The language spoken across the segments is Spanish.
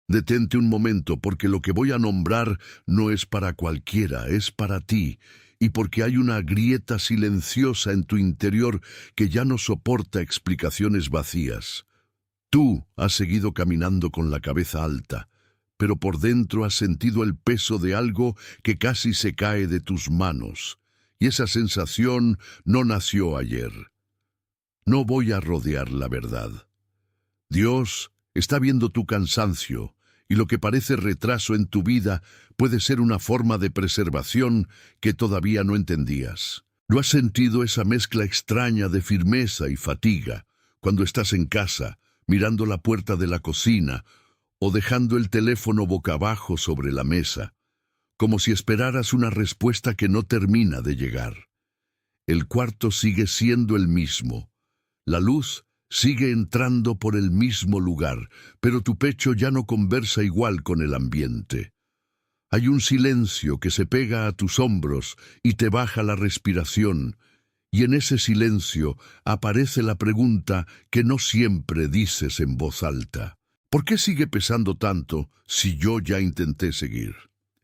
Detente un momento, porque lo que voy a nombrar no es para cualquiera, es para ti, y porque hay una grieta silenciosa en tu interior que ya no soporta explicaciones vacías. Tú has seguido caminando con la cabeza alta, pero por dentro has sentido el peso de algo que casi se cae de tus manos, y esa sensación no nació ayer. No voy a rodear la verdad. Dios está viendo tu cansancio, y lo que parece retraso en tu vida puede ser una forma de preservación que todavía no entendías. ¿No has sentido esa mezcla extraña de firmeza y fatiga cuando estás en casa, mirando la puerta de la cocina o dejando el teléfono boca abajo sobre la mesa, como si esperaras una respuesta que no termina de llegar? El cuarto sigue siendo el mismo. La luz sigue entrando por el mismo lugar, pero tu pecho ya no conversa igual con el ambiente. Hay un silencio que se pega a tus hombros y te baja la respiración, y en ese silencio aparece la pregunta que no siempre dices en voz alta. ¿Por qué sigue pesando tanto si yo ya intenté seguir?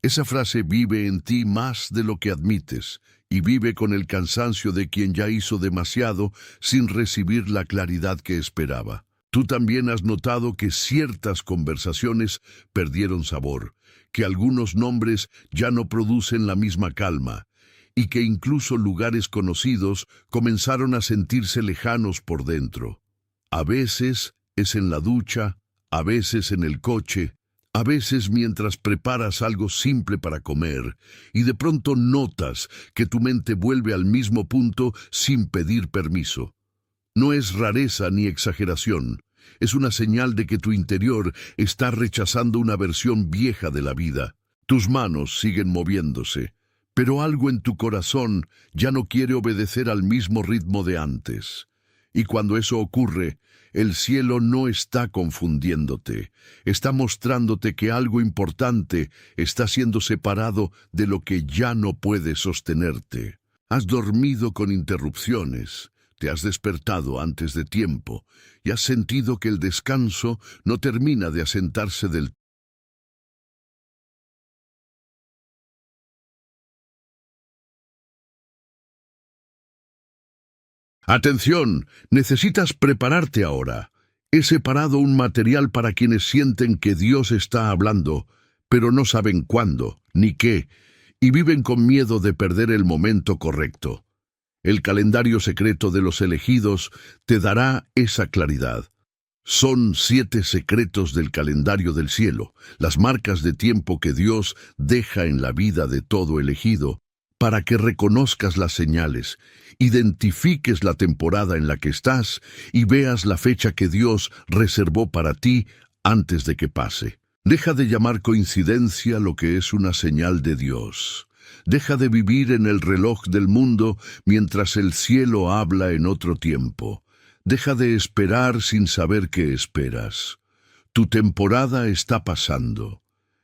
Esa frase vive en ti más de lo que admites, y vive con el cansancio de quien ya hizo demasiado sin recibir la claridad que esperaba. Tú también has notado que ciertas conversaciones perdieron sabor, que algunos nombres ya no producen la misma calma, y que incluso lugares conocidos comenzaron a sentirse lejanos por dentro. A veces es en la ducha, a veces en el coche, a veces mientras preparas algo simple para comer, y de pronto notas que tu mente vuelve al mismo punto sin pedir permiso. No es rareza ni exageración, es una señal de que tu interior está rechazando una versión vieja de la vida. Tus manos siguen moviéndose, pero algo en tu corazón ya no quiere obedecer al mismo ritmo de antes. Y cuando eso ocurre, el cielo no está confundiéndote, está mostrándote que algo importante está siendo separado de lo que ya no puede sostenerte. Has dormido con interrupciones, te has despertado antes de tiempo y has sentido que el descanso no termina de asentarse del todo. Atención, necesitas prepararte ahora. He separado un material para quienes sienten que Dios está hablando, pero no saben cuándo, ni qué, y viven con miedo de perder el momento correcto. El calendario secreto de los elegidos te dará esa claridad. Son 7 secretos del calendario del cielo, las marcas de tiempo que Dios deja en la vida de todo elegido, para que reconozcas las señales, identifiques la temporada en la que estás y veas la fecha que Dios reservó para ti antes de que pase. Deja de llamar coincidencia lo que es una señal de Dios. Deja de vivir en el reloj del mundo mientras el cielo habla en otro tiempo. Deja de esperar sin saber qué esperas. Tu temporada está pasando,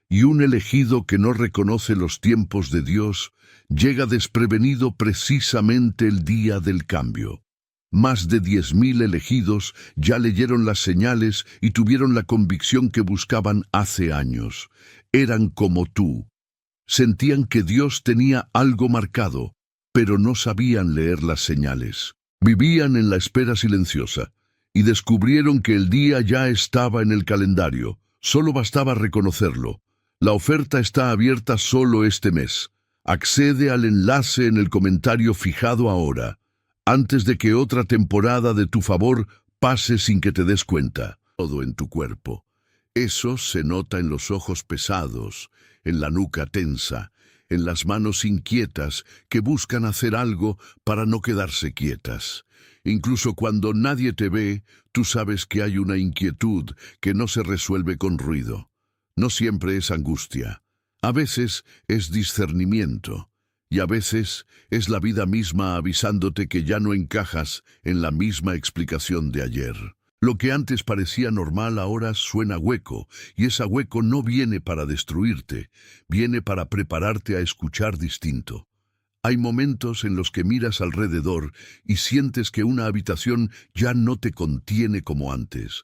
y un elegido que no reconoce los tiempos de Dios llega desprevenido precisamente el día del cambio. Más de 10.000 elegidos ya leyeron las señales y tuvieron la convicción que buscaban hace años. Eran como tú. Sentían que Dios tenía algo marcado, pero no sabían leer las señales. Vivían en la espera silenciosa y descubrieron que el día ya estaba en el calendario. Solo bastaba reconocerlo. La oferta está abierta solo este mes. Accede al enlace en el comentario fijado ahora, antes de que otra temporada de tu favor pase sin que te des cuenta. Todo en tu cuerpo. Eso se nota en los ojos pesados, en la nuca tensa, en las manos inquietas que buscan hacer algo para no quedarse quietas. Incluso cuando nadie te ve, tú sabes que hay una inquietud que no se resuelve con ruido. No siempre es angustia. A veces es discernimiento, y a veces es la vida misma avisándote que ya no encajas en la misma explicación de ayer. Lo que antes parecía normal ahora suena hueco, y ese hueco no viene para destruirte, viene para prepararte a escuchar distinto. Hay momentos en los que miras alrededor y sientes que una habitación ya no te contiene como antes.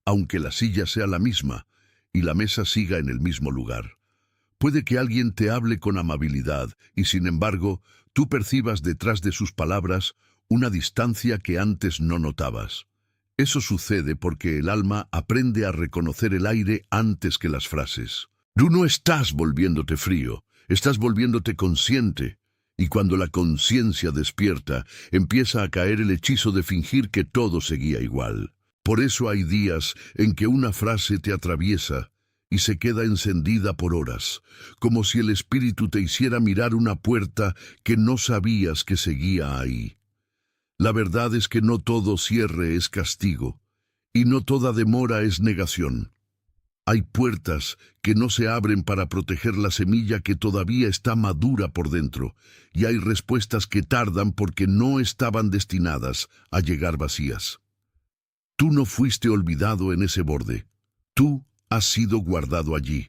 Aunque la silla sea la misma, y la mesa siga en el mismo lugar. Puede que alguien te hable con amabilidad y, sin embargo, tú percibas detrás de sus palabras una distancia que antes no notabas. Eso sucede porque el alma aprende a reconocer el aire antes que las frases. Tú no estás volviéndote frío, estás volviéndote consciente. Y cuando la conciencia despierta, empieza a caer el hechizo de fingir que todo seguía igual. Por eso hay días en que una frase te atraviesa y se queda encendida por horas, como si el espíritu te hiciera mirar una puerta que no sabías que seguía ahí. La verdad es que no todo cierre es castigo, y no toda demora es negación. Hay puertas que no se abren para proteger la semilla que todavía está madura por dentro, y hay respuestas que tardan porque no estaban destinadas a llegar vacías. Tú no fuiste olvidado en ese borde. Tú has sido guardado allí.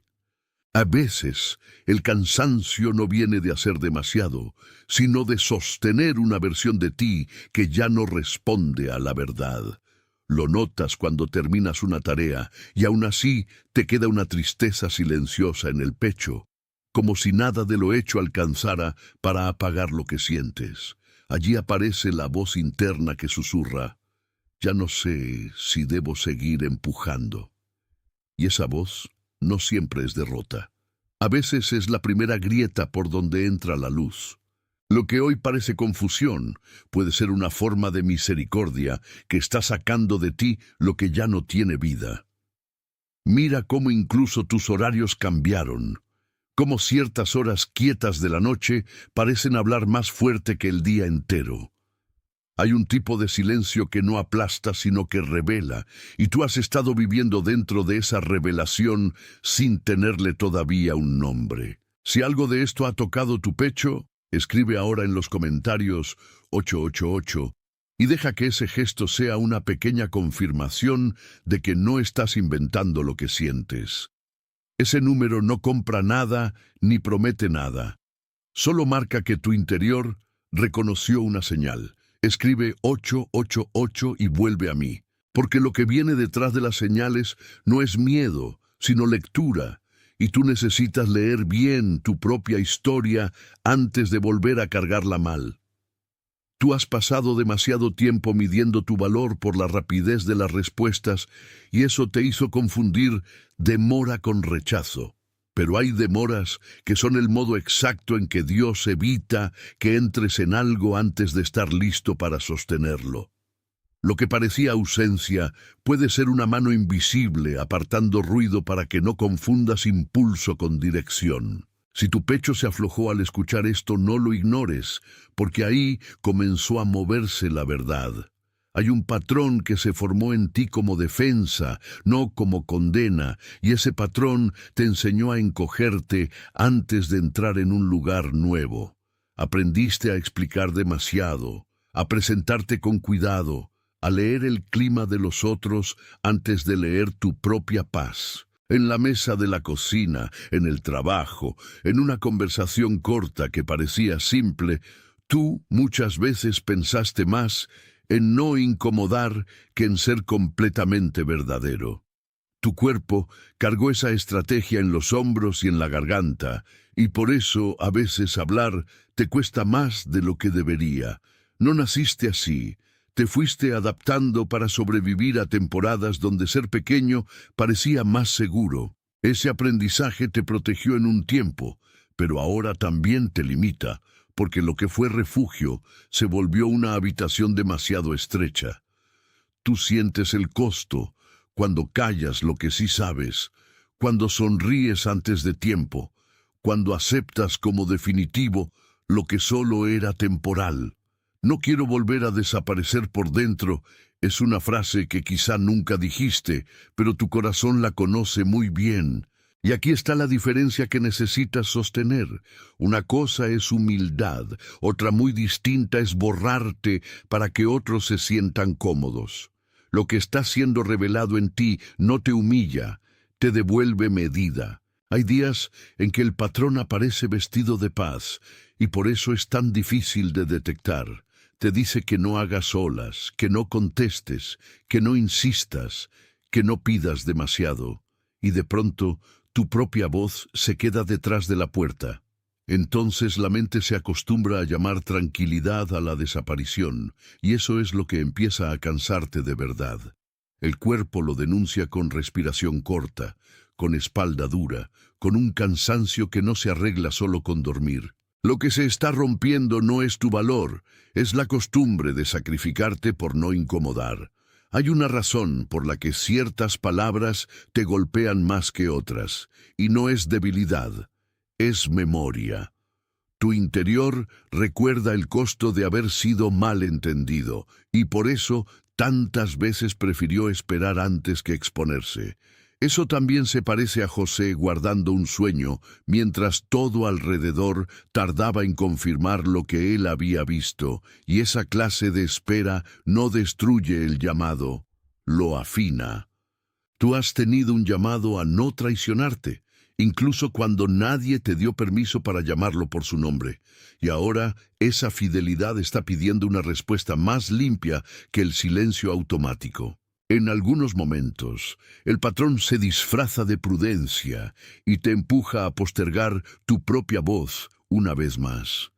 A veces, el cansancio no viene de hacer demasiado, sino de sostener una versión de ti que ya no responde a la verdad. Lo notas cuando terminas una tarea y aún así te queda una tristeza silenciosa en el pecho, como si nada de lo hecho alcanzara para apagar lo que sientes. Allí aparece la voz interna que susurra: ya no sé si debo seguir empujando. Y esa voz no siempre es derrota. A veces es la primera grieta por donde entra la luz. Lo que hoy parece confusión puede ser una forma de misericordia que está sacando de ti lo que ya no tiene vida. Mira cómo incluso tus horarios cambiaron, cómo ciertas horas quietas de la noche parecen hablar más fuerte que el día entero. Hay un tipo de silencio que no aplasta sino que revela, y tú has estado viviendo dentro de esa revelación sin tenerle todavía un nombre. Si algo de esto ha tocado tu pecho, escribe ahora en los comentarios 888 y deja que ese gesto sea una pequeña confirmación de que no estás inventando lo que sientes. Ese número no compra nada ni promete nada. Solo marca que tu interior reconoció una señal. Escribe 888 y vuelve a mí, porque lo que viene detrás de las señales no es miedo, sino lectura, y tú necesitas leer bien tu propia historia antes de volver a cargarla mal. Tú has pasado demasiado tiempo midiendo tu valor por la rapidez de las respuestas y eso te hizo confundir demora con rechazo. Pero hay demoras que son el modo exacto en que Dios evita que entres en algo antes de estar listo para sostenerlo. Lo que parecía ausencia puede ser una mano invisible apartando ruido para que no confundas impulso con dirección. Si tu pecho se aflojó al escuchar esto, no lo ignores, porque ahí comenzó a moverse la verdad. Hay un patrón que se formó en ti como defensa, no como condena, y ese patrón te enseñó a encogerte antes de entrar en un lugar nuevo. Aprendiste a explicar demasiado, a presentarte con cuidado, a leer el clima de los otros antes de leer tu propia paz. En la mesa de la cocina, en el trabajo, en una conversación corta que parecía simple, tú muchas veces pensaste más en no incomodar que en ser completamente verdadero. Tu cuerpo cargó esa estrategia en los hombros y en la garganta, y por eso a veces hablar te cuesta más de lo que debería. No naciste así. Te fuiste adaptando para sobrevivir a temporadas donde ser pequeño parecía más seguro. Ese aprendizaje te protegió en un tiempo, pero ahora también te limita, porque lo que fue refugio se volvió una habitación demasiado estrecha. Tú sientes el costo cuando callas lo que sí sabes, cuando sonríes antes de tiempo, cuando aceptas como definitivo lo que solo era temporal. No quiero volver a desaparecer por dentro es una frase que quizá nunca dijiste, pero tu corazón la conoce muy bien. Y aquí está la diferencia que necesitas sostener. Una cosa es humildad, otra muy distinta es borrarte para que otros se sientan cómodos. Lo que está siendo revelado en ti no te humilla, te devuelve medida. Hay días en que el patrón aparece vestido de paz, y por eso es tan difícil de detectar. Te dice que no hagas olas, que no contestes, que no insistas, que no pidas demasiado. y de pronto tu propia voz se queda detrás de la puerta. Entonces la mente se acostumbra a llamar tranquilidad a la desaparición, y eso es lo que empieza a cansarte de verdad. El cuerpo lo denuncia con respiración corta, con espalda dura, con un cansancio que no se arregla solo con dormir. Lo que se está rompiendo no es tu valor, es la costumbre de sacrificarte por no incomodar. Hay una razón por la que ciertas palabras te golpean más que otras, y no es debilidad, es memoria. Tu interior recuerda el costo de haber sido mal entendido, y por eso tantas veces prefirió esperar antes que exponerse. Eso también se parece a José guardando un sueño, mientras todo alrededor tardaba en confirmar lo que él había visto, y esa clase de espera no destruye el llamado, lo afina. Tú has tenido un llamado a no traicionarte, incluso cuando nadie te dio permiso para llamarlo por su nombre, y ahora esa fidelidad está pidiendo una respuesta más limpia que el silencio automático. En algunos momentos, el patrón se disfraza de prudencia y te empuja a postergar tu propia voz una vez más.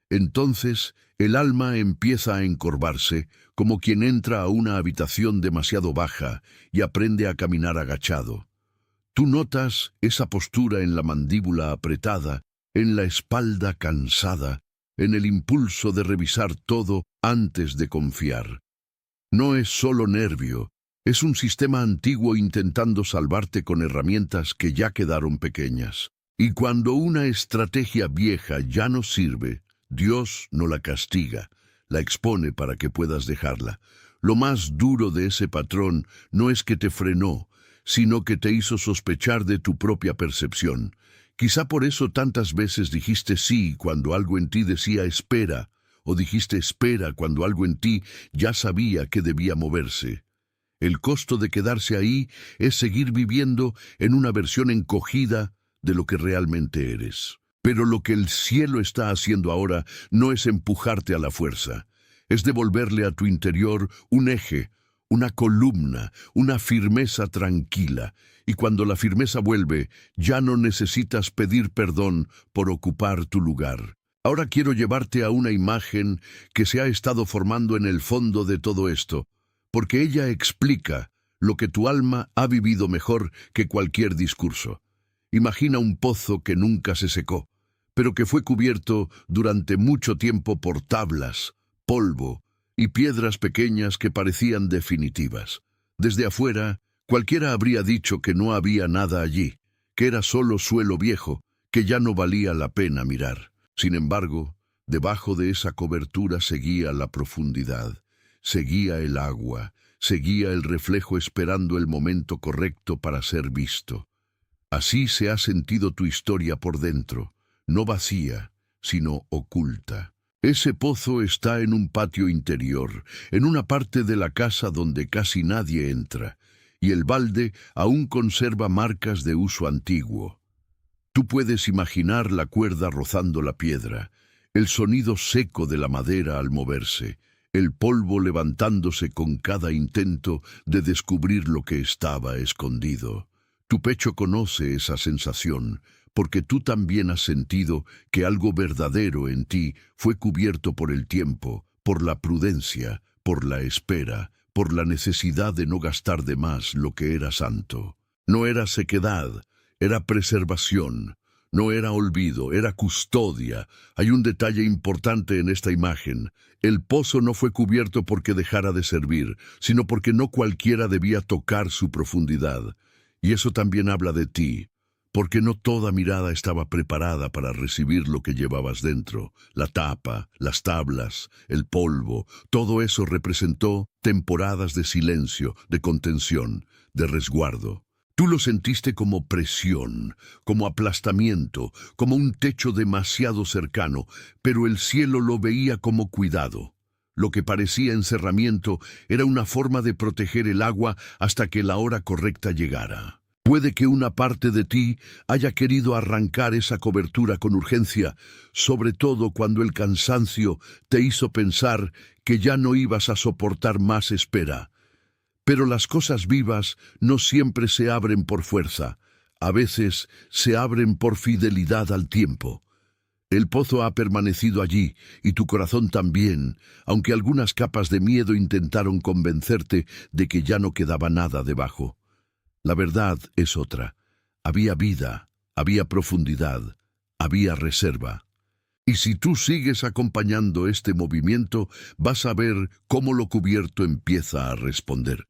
Entonces, el alma empieza a encorvarse como quien entra a una habitación demasiado baja y aprende a caminar agachado. Tú notas esa postura en la mandíbula apretada, en la espalda cansada, en el impulso de revisar todo antes de confiar. No es solo nervio, es un sistema antiguo intentando salvarte con herramientas que ya quedaron pequeñas. Y cuando una estrategia vieja ya no sirve, Dios no la castiga, la expone para que puedas dejarla. Lo más duro de ese patrón no es que te frenó, sino que te hizo sospechar de tu propia percepción. Quizá por eso tantas veces dijiste sí cuando algo en ti decía espera, o dijiste espera cuando algo en ti ya sabía que debía moverse. El costo de quedarse ahí es seguir viviendo en una versión encogida de lo que realmente eres. Pero lo que el cielo está haciendo ahora no es empujarte a la fuerza, es devolverle a tu interior un eje, una columna, una firmeza tranquila, y cuando la firmeza vuelve, ya no necesitas pedir perdón por ocupar tu lugar. Ahora quiero llevarte a una imagen que se ha estado formando en el fondo de todo esto, porque ella explica lo que tu alma ha vivido mejor que cualquier discurso. Imagina un pozo que nunca se secó, pero que fue cubierto durante mucho tiempo por tablas, polvo y piedras pequeñas que parecían definitivas. Desde afuera, cualquiera habría dicho que no había nada allí, que era solo suelo viejo, que ya no valía la pena mirar. Sin embargo, debajo de esa cobertura seguía la profundidad, seguía el agua, seguía el reflejo esperando el momento correcto para ser visto. Así se ha sentido tu historia por dentro, no vacía, sino oculta. Ese pozo está en un patio interior, en una parte de la casa donde casi nadie entra, y el balde aún conserva marcas de uso antiguo. Tú puedes imaginar la cuerda rozando la piedra, el sonido seco de la madera al moverse, el polvo levantándose con cada intento de descubrir lo que estaba escondido. Tu pecho conoce esa sensación, porque tú también has sentido que algo verdadero en ti fue cubierto por el tiempo, por la prudencia, por la espera, por la necesidad de no gastar de más lo que era santo. No era sequedad, era preservación. No era olvido, era custodia. Hay un detalle importante en esta imagen. El pozo no fue cubierto porque dejara de servir, sino porque no cualquiera debía tocar su profundidad. Y eso también habla de ti, porque no toda mirada estaba preparada para recibir lo que llevabas dentro. La tapa, las tablas, el polvo, todo eso representó temporadas de silencio, de contención, de resguardo. Tú lo sentiste como presión, como aplastamiento, como un techo demasiado cercano, pero el cielo lo veía como cuidado. Lo que parecía encerramiento era una forma de proteger el agua hasta que la hora correcta llegara. Puede que una parte de ti haya querido arrancar esa cobertura con urgencia, sobre todo cuando el cansancio te hizo pensar que ya no ibas a soportar más espera. Pero las cosas vivas no siempre se abren por fuerza, a veces se abren por fidelidad al tiempo. El pozo ha permanecido allí, y tu corazón también, aunque algunas capas de miedo intentaron convencerte de que ya no quedaba nada debajo. La verdad es otra. Había vida, había profundidad, había reserva. Y si tú sigues acompañando este movimiento, vas a ver cómo lo cubierto empieza a responder.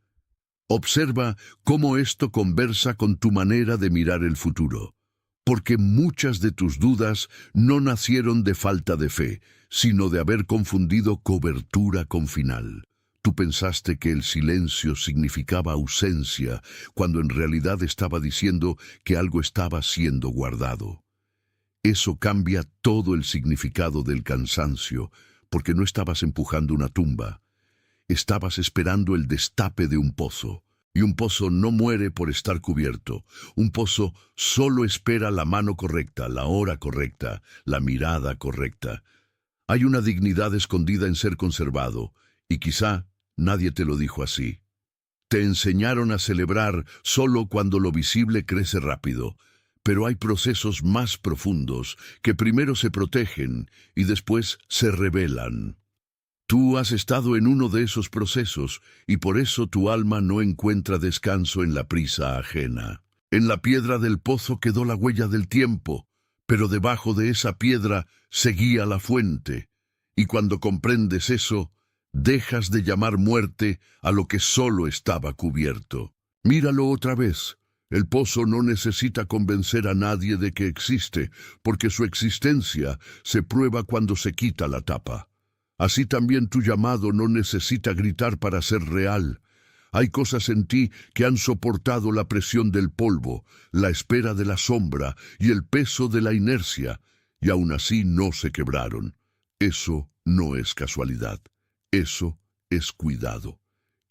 Observa cómo esto conversa con tu manera de mirar el futuro. Porque muchas de tus dudas no nacieron de falta de fe, sino de haber confundido cobertura con final. Tú pensaste que el silencio significaba ausencia, cuando en realidad estaba diciendo que algo estaba siendo guardado. Eso cambia todo el significado del cansancio, porque no estabas empujando una tumba. Estabas esperando el destape de un pozo. Y un pozo no muere por estar cubierto. Un pozo solo espera la mano correcta, la hora correcta, la mirada correcta. Hay una dignidad escondida en ser conservado, y quizá nadie te lo dijo así. Te enseñaron a celebrar solo cuando lo visible crece rápido, pero hay procesos más profundos que primero se protegen y después se revelan. Tú has estado en uno de esos procesos y por eso tu alma no encuentra descanso en la prisa ajena. En la piedra del pozo quedó la huella del tiempo, pero debajo de esa piedra seguía la fuente. Y cuando comprendes eso, dejas de llamar muerte a lo que solo estaba cubierto. Míralo otra vez. El pozo no necesita convencer a nadie de que existe, porque su existencia se prueba cuando se quita la tapa. Así también tu llamado no necesita gritar para ser real. Hay cosas en ti que han soportado la presión del polvo, la espera de la sombra y el peso de la inercia, y aún así no se quebraron. Eso no es casualidad. Eso es cuidado.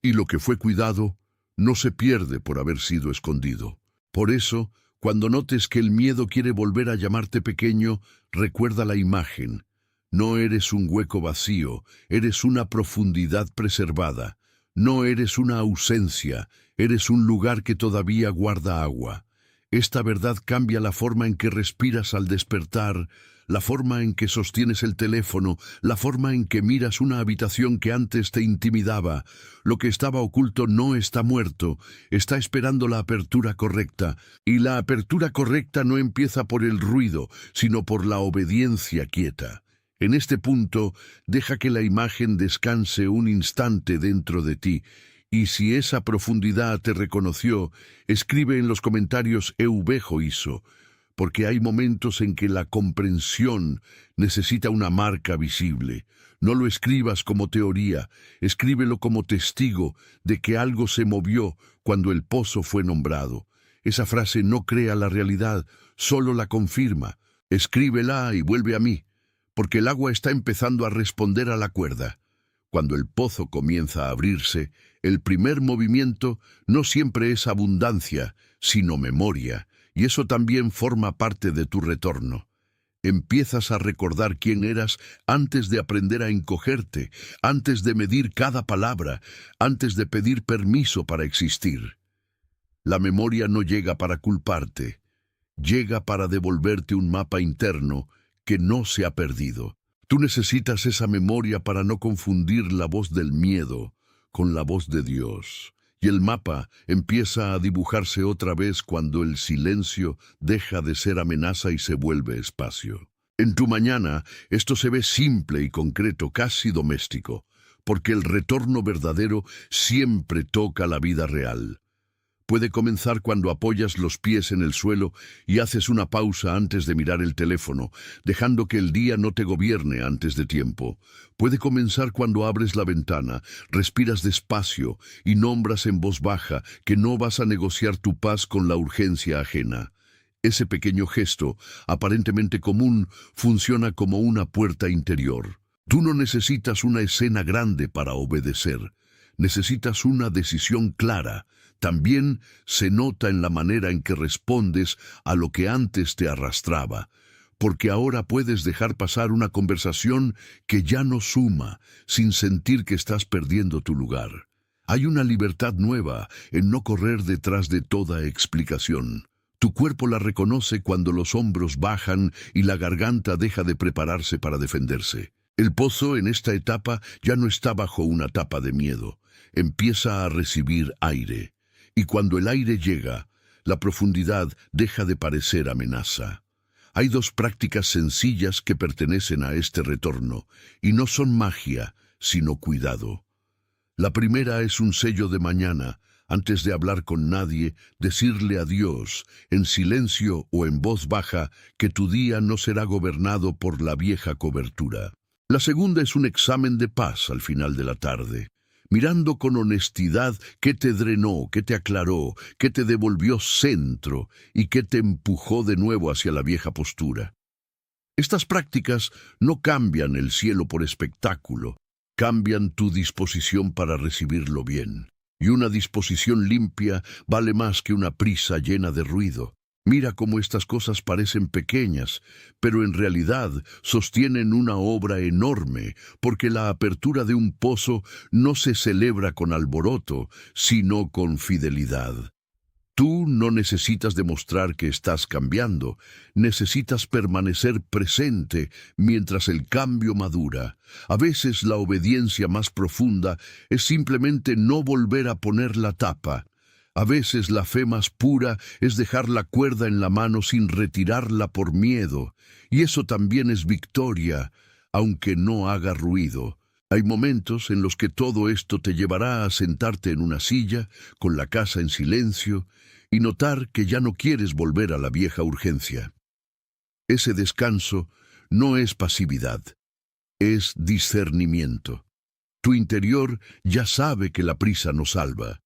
Y lo que fue cuidado no se pierde por haber sido escondido. Por eso, cuando notes que el miedo quiere volver a llamarte pequeño, recuerda la imagen. No eres un hueco vacío, eres una profundidad preservada. No eres una ausencia, eres un lugar que todavía guarda agua. Esta verdad cambia la forma en que respiras al despertar, la forma en que sostienes el teléfono, la forma en que miras una habitación que antes te intimidaba. Lo que estaba oculto no está muerto, está esperando la apertura correcta. Y la apertura correcta no empieza por el ruido, sino por la obediencia quieta. En este punto, deja que la imagen descanse un instante dentro de ti, y si esa profundidad te reconoció, escribe en los comentarios «Eubejo hizo», porque hay momentos en que la comprensión necesita una marca visible. No lo escribas como teoría, escríbelo como testigo de que algo se movió cuando el pozo fue nombrado. Esa frase no crea la realidad, solo la confirma. Escríbela y vuelve a mí, porque el agua está empezando a responder a la cuerda. Cuando el pozo comienza a abrirse, el primer movimiento no siempre es abundancia, sino memoria, y eso también forma parte de tu retorno. Empiezas a recordar quién eras antes de aprender a encogerte, antes de medir cada palabra, antes de pedir permiso para existir. La memoria no llega para culparte, llega para devolverte un mapa interno que no se ha perdido. Tú necesitas esa memoria para no confundir la voz del miedo con la voz de Dios. Y el mapa empieza a dibujarse otra vez cuando el silencio deja de ser amenaza y se vuelve espacio. En tu mañana, esto se ve simple y concreto, casi doméstico, porque el retorno verdadero siempre toca la vida real. Puede comenzar cuando apoyas los pies en el suelo y haces una pausa antes de mirar el teléfono, dejando que el día no te gobierne antes de tiempo. Puede comenzar cuando abres la ventana, respiras despacio y nombras en voz baja que no vas a negociar tu paz con la urgencia ajena. Ese pequeño gesto, aparentemente común, funciona como una puerta interior. Tú no necesitas una escena grande para obedecer. Necesitas una decisión clara. También se nota en la manera en que respondes a lo que antes te arrastraba, porque ahora puedes dejar pasar una conversación que ya no suma, sin sentir que estás perdiendo tu lugar. Hay una libertad nueva en no correr detrás de toda explicación. Tu cuerpo la reconoce cuando los hombros bajan y la garganta deja de prepararse para defenderse. El pozo en esta etapa ya no está bajo una tapa de miedo. Empieza a recibir aire. Y cuando el aire llega, la profundidad deja de parecer amenaza. Hay dos prácticas sencillas que pertenecen a este retorno, y no son magia, sino cuidado. La primera es un sello de mañana. Antes de hablar con nadie, decirle a Dios, en silencio o en voz baja, que tu día no será gobernado por la vieja cobertura. La segunda es un examen de paz al final de la tarde, mirando con honestidad qué te drenó, qué te aclaró, qué te devolvió centro y qué te empujó de nuevo hacia la vieja postura. Estas prácticas no cambian el cielo por espectáculo, cambian tu disposición para recibirlo bien. Y una disposición limpia vale más que una prisa llena de ruido. Mira cómo estas cosas parecen pequeñas, pero en realidad sostienen una obra enorme, porque la apertura de un pozo no se celebra con alboroto, sino con fidelidad. Tú no necesitas demostrar que estás cambiando, necesitas permanecer presente mientras el cambio madura. A veces la obediencia más profunda es simplemente no volver a poner la tapa. A veces la fe más pura es dejar la cuerda en la mano sin retirarla por miedo, y eso también es victoria, aunque no haga ruido. Hay momentos en los que todo esto te llevará a sentarte en una silla, con la casa en silencio, y notar que ya no quieres volver a la vieja urgencia. Ese descanso no es pasividad, es discernimiento. Tu interior ya sabe que la prisa no salva,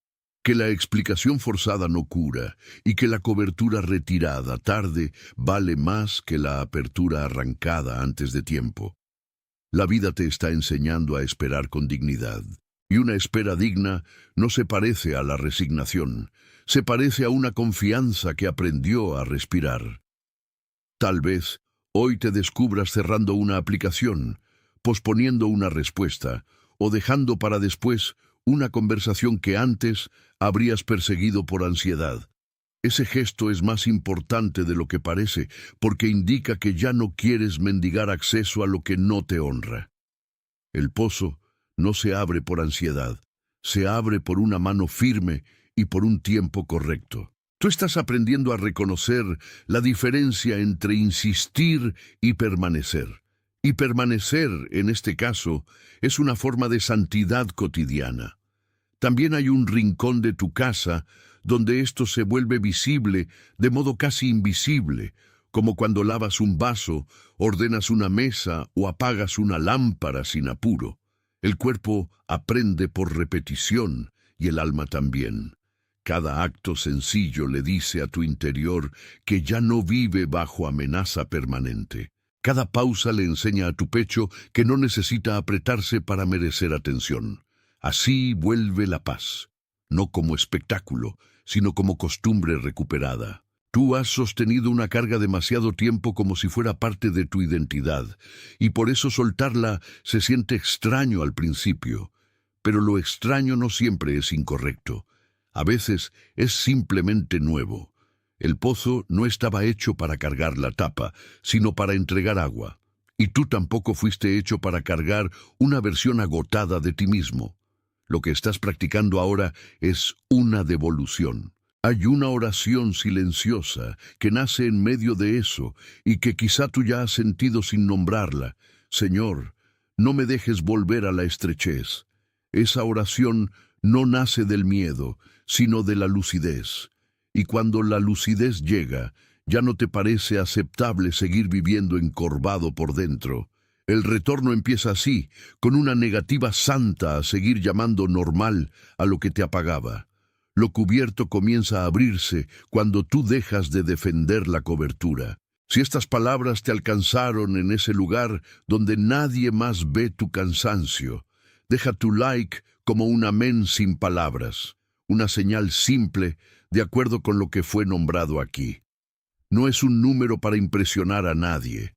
que la explicación forzada no cura, y que la cobertura retirada tarde vale más que la apertura arrancada antes de tiempo. La vida te está enseñando a esperar con dignidad. Y una espera digna no se parece a la resignación, se parece a una confianza que aprendió a respirar. Tal vez hoy te descubras cerrando una aplicación, posponiendo una respuesta o dejando para después una conversación que antes habrías perseguido por ansiedad. Ese gesto es más importante de lo que parece, porque indica que ya no quieres mendigar acceso a lo que no te honra. El pozo no se abre por ansiedad, se abre por una mano firme y por un tiempo correcto. Tú estás aprendiendo a reconocer la diferencia entre insistir y permanecer. Y permanecer, en este caso, es una forma de santidad cotidiana. También hay un rincón de tu casa donde esto se vuelve visible de modo casi invisible, como cuando lavas un vaso, ordenas una mesa o apagas una lámpara sin apuro. El cuerpo aprende por repetición y el alma también. Cada acto sencillo le dice a tu interior que ya no vive bajo amenaza permanente. Cada pausa le enseña a tu pecho que no necesita apretarse para merecer atención. Así vuelve la paz, no como espectáculo, sino como costumbre recuperada. Tú has sostenido una carga demasiado tiempo como si fuera parte de tu identidad, y por eso soltarla se siente extraño al principio. Pero lo extraño no siempre es incorrecto. A veces es simplemente nuevo. El pozo no estaba hecho para cargar la tapa, sino para entregar agua. Y tú tampoco fuiste hecho para cargar una versión agotada de ti mismo. Lo que estás practicando ahora es una devolución. Hay una oración silenciosa que nace en medio de eso y que quizá tú ya has sentido sin nombrarla. Señor, no me dejes volver a la estrechez. Esa oración no nace del miedo, sino de la lucidez. Y cuando la lucidez llega, ya no te parece aceptable seguir viviendo encorvado por dentro. El retorno empieza así, con una negativa santa a seguir llamando normal a lo que te apagaba. Lo cubierto comienza a abrirse cuando tú dejas de defender la cobertura. Si estas palabras te alcanzaron en ese lugar donde nadie más ve tu cansancio, deja tu like como un amén sin palabras, una señal simple de acuerdo con lo que fue nombrado aquí. No es un número para impresionar a nadie.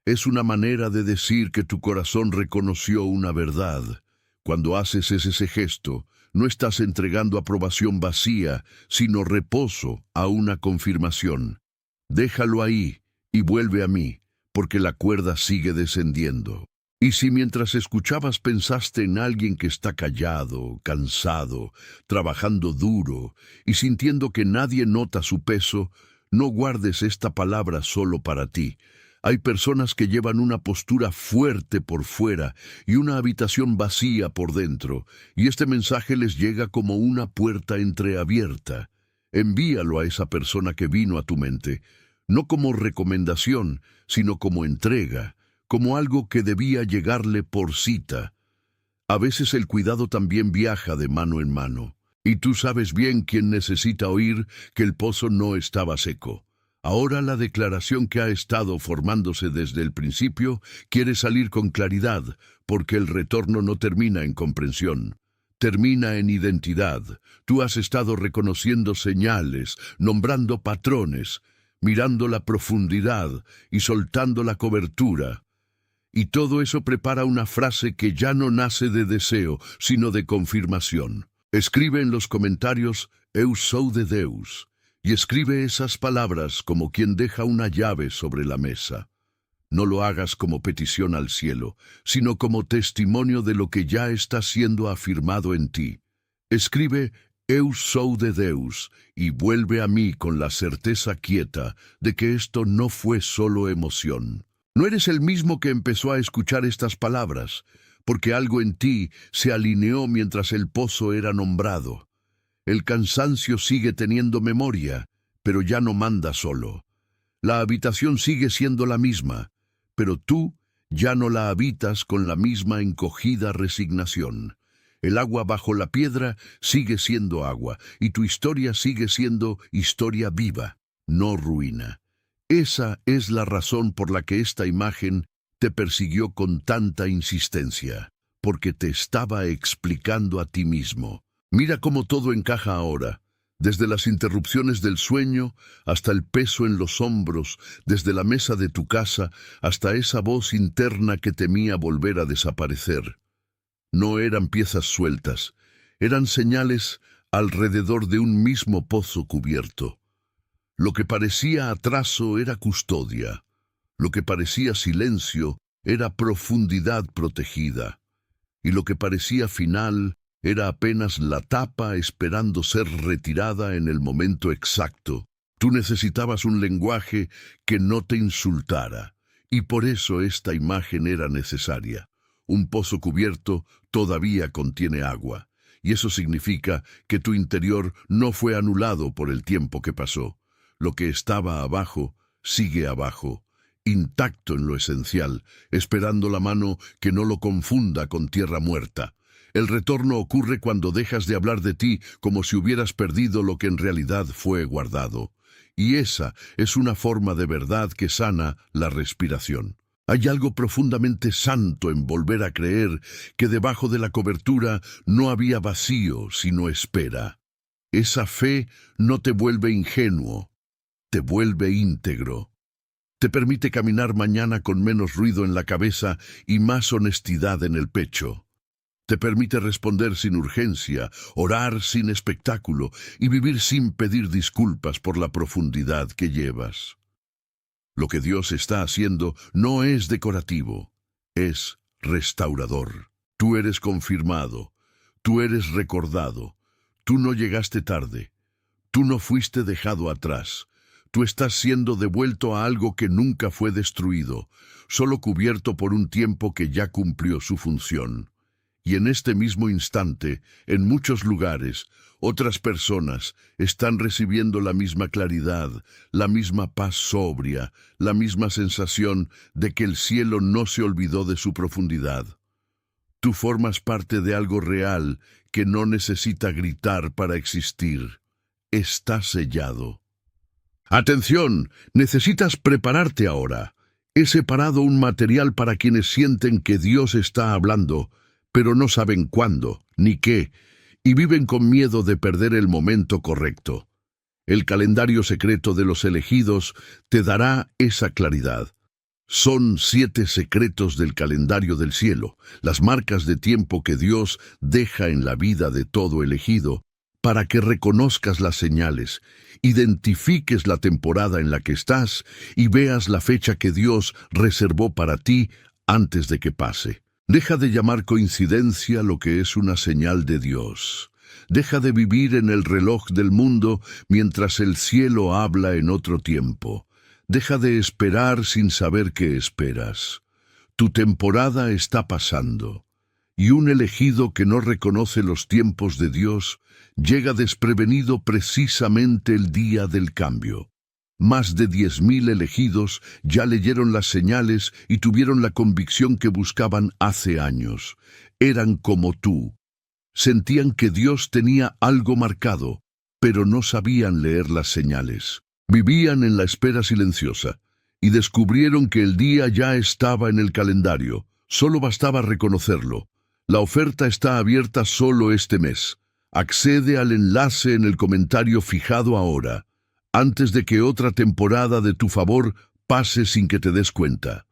Es una manera de decir que tu corazón reconoció una verdad. Cuando haces ese gesto, No estás entregando aprobación vacía, sino reposo a una confirmación. Déjalo ahí y vuelve a mí, porque la cuerda sigue descendiendo. Y si mientras escuchabas pensaste en alguien que está callado, cansado, trabajando duro y sintiendo que nadie nota su peso, no guardes esta palabra solo para ti. Hay personas que llevan una postura fuerte por fuera y una habitación vacía por dentro, y este mensaje les llega como una puerta entreabierta. Envíalo a esa persona que vino a tu mente, no como recomendación, sino como entrega, como algo que debía llegarle por cita. A veces el cuidado también viaja de mano en mano, y tú sabes bien quién necesita oír que el pozo no estaba seco. Ahora la declaración que ha estado formándose desde el principio quiere salir con claridad, porque el retorno no termina en comprensión. Termina en identidad. Tú has estado reconociendo señales, nombrando patrones, mirando la profundidad y soltando la cobertura. Y todo eso prepara una frase que ya no nace de deseo, sino de confirmación. Escribe en los comentarios, «Eu sou de Deus», y escribe esas palabras como quien deja una llave sobre la mesa. No lo hagas como petición al cielo, sino como testimonio de lo que ya está siendo afirmado en ti. Escribe, «Eu sou de Deus», y vuelve a mí con la certeza quieta de que esto no fue solo emoción. No eres el mismo que empezó a escuchar estas palabras, porque algo en ti se alineó mientras el pozo era nombrado. El cansancio sigue teniendo memoria, pero ya no manda solo. La habitación sigue siendo la misma, pero tú ya no la habitas con la misma encogida resignación. El agua bajo la piedra sigue siendo agua, y tu historia sigue siendo historia viva, no ruina. Esa es la razón por la que esta imagen te persiguió con tanta insistencia, porque te estaba explicando a ti mismo. Mira cómo todo encaja ahora, desde las interrupciones del sueño hasta el peso en los hombros, desde la mesa de tu casa hasta esa voz interna que temía volver a desaparecer. No eran piezas sueltas, eran señales alrededor de un mismo pozo cubierto. Lo que parecía atraso era custodia, lo que parecía silencio era profundidad protegida, y lo que parecía final era apenas la tapa esperando ser retirada en el momento exacto. Tú necesitabas un lenguaje que no te insultara, y por eso esta imagen era necesaria. Un pozo cubierto todavía contiene agua, y eso significa que tu interior no fue anulado por el tiempo que pasó. Lo que estaba abajo sigue abajo, intacto en lo esencial, esperando la mano que no lo confunda con tierra muerta. El retorno ocurre cuando dejas de hablar de ti como si hubieras perdido lo que en realidad fue guardado. Y esa es una forma de verdad que sana la respiración. Hay algo profundamente santo en volver a creer que debajo de la cobertura no había vacío, sino espera. Esa fe no te vuelve ingenuo, te vuelve íntegro. Te permite caminar mañana con menos ruido en la cabeza y más honestidad en el pecho. Te permite responder sin urgencia, orar sin espectáculo y vivir sin pedir disculpas por la profundidad que llevas. Lo que Dios está haciendo no es decorativo, es restaurador. Tú eres confirmado, tú eres recordado, tú no llegaste tarde, tú no fuiste dejado atrás. Tú estás siendo devuelto a algo que nunca fue destruido, solo cubierto por un tiempo que ya cumplió su función. Y en este mismo instante, en muchos lugares, otras personas están recibiendo la misma claridad, la misma paz sobria, la misma sensación de que el cielo no se olvidó de su profundidad. Tú formas parte de algo real que no necesita gritar para existir. Está sellado. Atención, necesitas prepararte ahora. He separado un material para quienes sienten que Dios está hablando, pero no saben cuándo, ni qué, y viven con miedo de perder el momento correcto. El calendario secreto de los elegidos te dará esa claridad. Son 7 secretos del calendario del cielo, las marcas de tiempo que Dios deja en la vida de todo elegido, para que reconozcas las señales, identifiques la temporada en la que estás y veas la fecha que Dios reservó para ti antes de que pase. Deja de llamar coincidencia lo que es una señal de Dios. Deja de vivir en el reloj del mundo mientras el cielo habla en otro tiempo. Deja de esperar sin saber qué esperas. Tu temporada está pasando, y un elegido que no reconoce los tiempos de Dios llega desprevenido precisamente el día del cambio. Más de 10.000 elegidos ya leyeron las señales y tuvieron la convicción que buscaban hace años. Eran como tú. Sentían que Dios tenía algo marcado, pero no sabían leer las señales. Vivían en la espera silenciosa y descubrieron que el día ya estaba en el calendario. Solo bastaba reconocerlo. La oferta está abierta solo este mes. Accede al enlace en el comentario fijado ahora, antes de que otra temporada de tu favor pase sin que te des cuenta.